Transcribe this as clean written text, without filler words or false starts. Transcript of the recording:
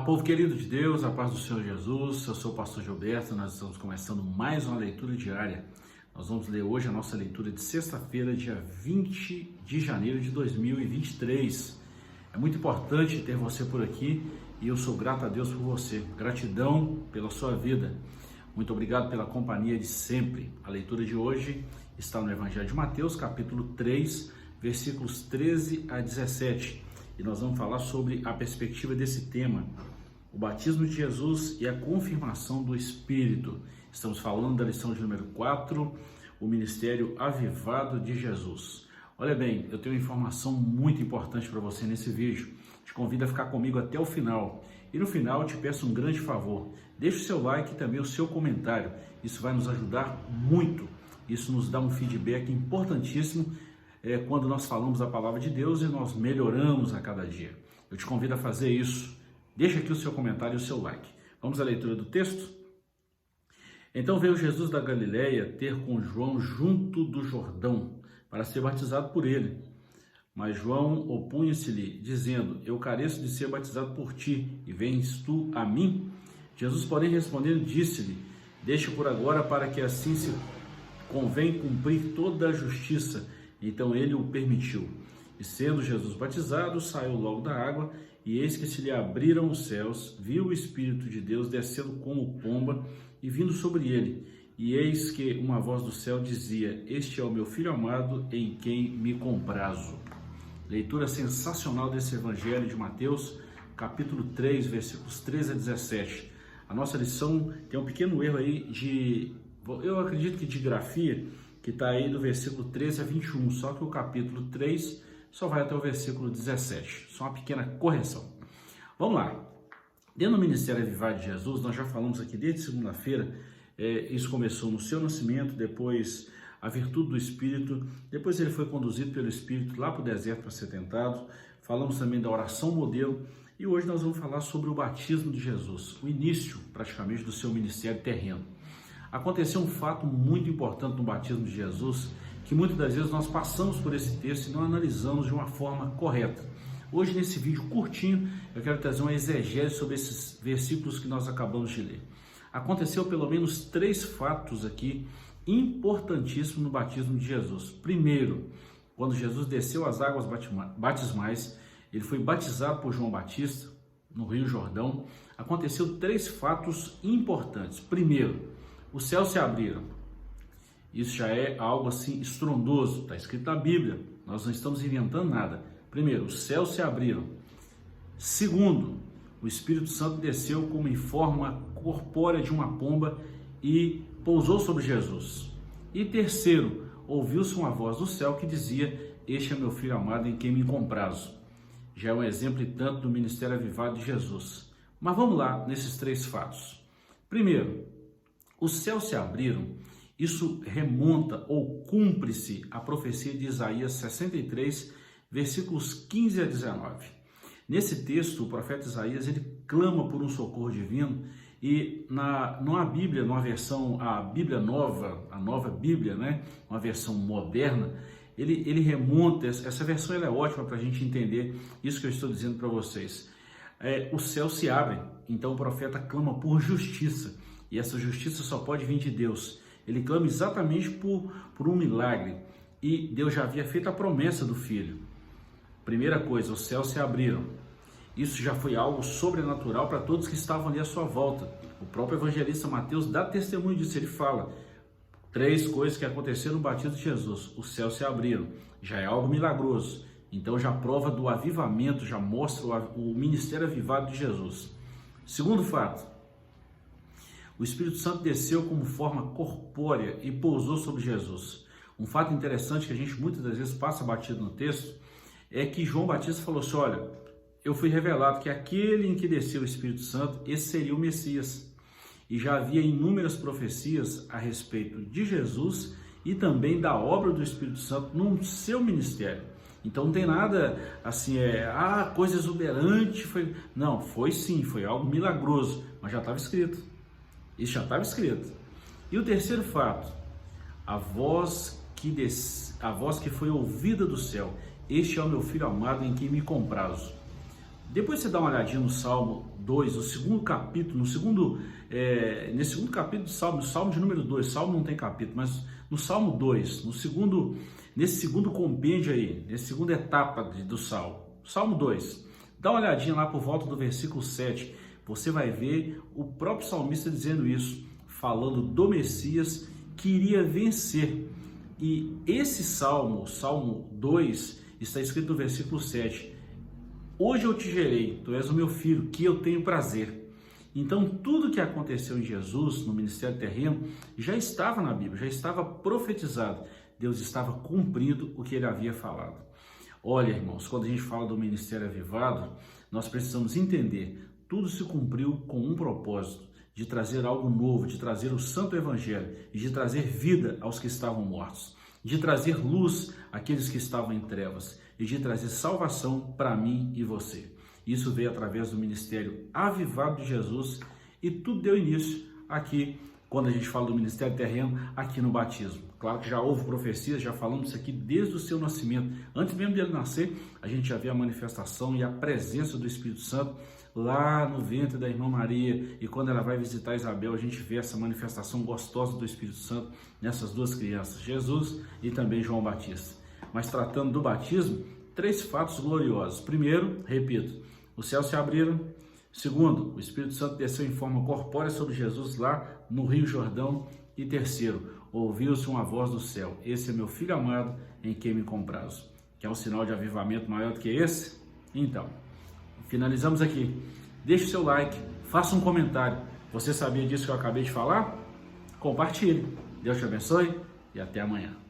Povo querido de Deus, a paz do Senhor Jesus, eu sou o pastor Gilberto, nós estamos começando mais uma leitura diária. Nós vamos ler hoje a nossa leitura de sexta-feira, dia 20 de janeiro de 2023. É muito importante ter você por aqui e eu sou grato a Deus por você. Gratidão pela sua vida. Muito obrigado pela companhia de sempre. A leitura de hoje está no Evangelho de Mateus, capítulo 3, versículos 13 a 17. E nós vamos falar sobre a perspectiva desse tema, o batismo de Jesus e a confirmação do Espírito. Estamos falando da lição de número 4, o ministério avivado de Jesus. Olha bem, eu tenho uma informação muito importante para você nesse vídeo. Te convido a ficar comigo até o final. E no final eu te peço um grande favor. Deixe o seu like e também o seu comentário. Isso vai nos ajudar muito. Isso nos dá um feedback importantíssimo quando nós falamos a palavra de Deus e nós melhoramos a cada dia. Eu te convido a fazer isso. Deixa aqui o seu comentário e o seu like. Vamos à leitura do texto? Então veio Jesus da Galileia ter com João junto do Jordão, para ser batizado por ele. Mas João opunha-se-lhe, dizendo: Eu careço de ser batizado por ti, e vens tu a mim? Jesus, porém, respondendo, disse-lhe: Deixa por agora, para que assim se convém cumprir toda a justiça. Então ele o permitiu. E sendo Jesus batizado, saiu logo da água, e eis que se lhe abriram os céus, viu o Espírito de Deus descendo como pomba e vindo sobre ele. E eis que uma voz do céu dizia: Este é o meu Filho amado, em quem me comprazo. Leitura sensacional desse Evangelho de Mateus, capítulo 3, versículos 13 a 17. A nossa lição tem um pequeno erro aí eu acredito que de grafia, que está aí do versículo 13 a 21, só que o capítulo 3 só vai até o versículo 17, só uma pequena correção. Vamos lá. Dentro do Ministério Avivado de Jesus, nós já falamos aqui desde segunda-feira, isso começou no seu nascimento, depois a virtude do Espírito, depois ele foi conduzido pelo Espírito lá para o deserto para ser tentado, falamos também da oração modelo, e hoje nós vamos falar sobre o batismo de Jesus, o início praticamente do seu ministério terreno. Aconteceu um fato muito importante no batismo de Jesus, que muitas das vezes nós passamos por esse texto e não analisamos de uma forma correta. Hoje, nesse vídeo curtinho, eu quero trazer uma exegese sobre esses versículos que nós acabamos de ler. Aconteceu pelo menos 3 fatos aqui importantíssimos no batismo de Jesus. Primeiro, quando Jesus desceu as águas batismais, ele foi batizado por João Batista no Rio Jordão. Aconteceu 3 fatos importantes. Primeiro, os céus se abriram. Isso já é algo assim estrondoso, está escrito na Bíblia, nós não estamos inventando nada. Primeiro, os céus se abriram. Segundo, o Espírito Santo desceu como em forma corpórea de uma pomba e pousou sobre Jesus. E terceiro, ouviu-se uma voz do céu que dizia: Este é meu Filho amado, em quem me comprazo. Já é um exemplo e tanto do ministério avivado de Jesus. Mas vamos lá nesses 3 fatos. Primeiro, os céus se abriram. Isso remonta ou cumpre-se a profecia de Isaías 63, versículos 15 a 19. Nesse texto, o profeta Isaías ele clama por um socorro divino e numa Bíblia, numa versão, a Bíblia nova, a nova Bíblia, uma versão moderna, ele remonta, essa versão ela é ótima para a gente entender isso que eu estou dizendo para vocês. Os céus se abrem, então o profeta clama por justiça. E essa justiça só pode vir de Deus. Ele clama exatamente por um milagre. E Deus já havia feito a promessa do Filho. Primeira coisa, os céus se abriram. Isso já foi algo sobrenatural para todos que estavam ali à sua volta. O próprio evangelista Mateus dá testemunho disso. Ele fala 3 coisas que aconteceram no batismo de Jesus. Os céus se abriram. Já é algo milagroso. Então já prova do avivamento, já mostra o ministério avivado de Jesus. Segundo fato, o Espírito Santo desceu como forma corpórea e pousou sobre Jesus. Um fato interessante que a gente muitas das vezes passa batido no texto é que João Batista falou assim: olha, eu fui revelado que aquele em que desceu o Espírito Santo, esse seria o Messias. E já havia inúmeras profecias a respeito de Jesus e também da obra do Espírito Santo no seu ministério. Então não tem nada assim, coisa exuberante. Não, foi sim, foi algo milagroso, mas já estava escrito. Isso já estava escrito. E o terceiro fato, a voz que foi ouvida do céu: Este é o meu Filho amado, em quem me comprazo. Depois você dá uma olhadinha no Salmo 2, no segundo capítulo, nesse segundo capítulo do Salmo, Salmo de número 2, Salmo não tem capítulo, mas no Salmo 2, nesse segundo compêndio aí, nessa segunda etapa do Salmo, Salmo 2, dá uma olhadinha lá por volta do versículo 7, você vai ver o próprio salmista dizendo isso, falando do Messias que iria vencer. E esse Salmo, Salmo 2, está escrito no versículo 7, hoje eu te gerei, tu és o meu filho, que eu tenho prazer. Então, tudo que aconteceu em Jesus, no ministério terreno, já estava na Bíblia, já estava profetizado. Deus estava cumprindo o que ele havia falado. Olha, irmãos, quando a gente fala do ministério avivado, nós precisamos entender, tudo se cumpriu com um propósito, de trazer algo novo, de trazer o santo evangelho e de trazer vida aos que estavam mortos, de trazer luz àqueles que estavam em trevas e de trazer salvação para mim e você. Isso veio através do ministério avivado de Jesus e tudo deu início aqui, quando a gente fala do ministério terreno, aqui no batismo. Claro que já houve profecias, já falamos isso aqui desde o seu nascimento. Antes mesmo dele nascer, a gente já vê a manifestação e a presença do Espírito Santo lá no ventre da irmã Maria, e quando ela vai visitar Isabel, a gente vê essa manifestação gostosa do Espírito Santo nessas duas crianças, Jesus e também João Batista. Mas tratando do batismo, 3 fatos gloriosos. Primeiro, repito, os céus se abriram. Segundo, o Espírito Santo desceu em forma corpórea sobre Jesus lá no Rio Jordão. E terceiro, ouviu-se uma voz do céu, esse é meu filho amado em quem me comprazo. Quer um sinal de avivamento maior do que esse? Então, finalizamos aqui. Deixe seu like, faça um comentário. Você sabia disso que eu acabei de falar? Compartilhe. Deus te abençoe e até amanhã.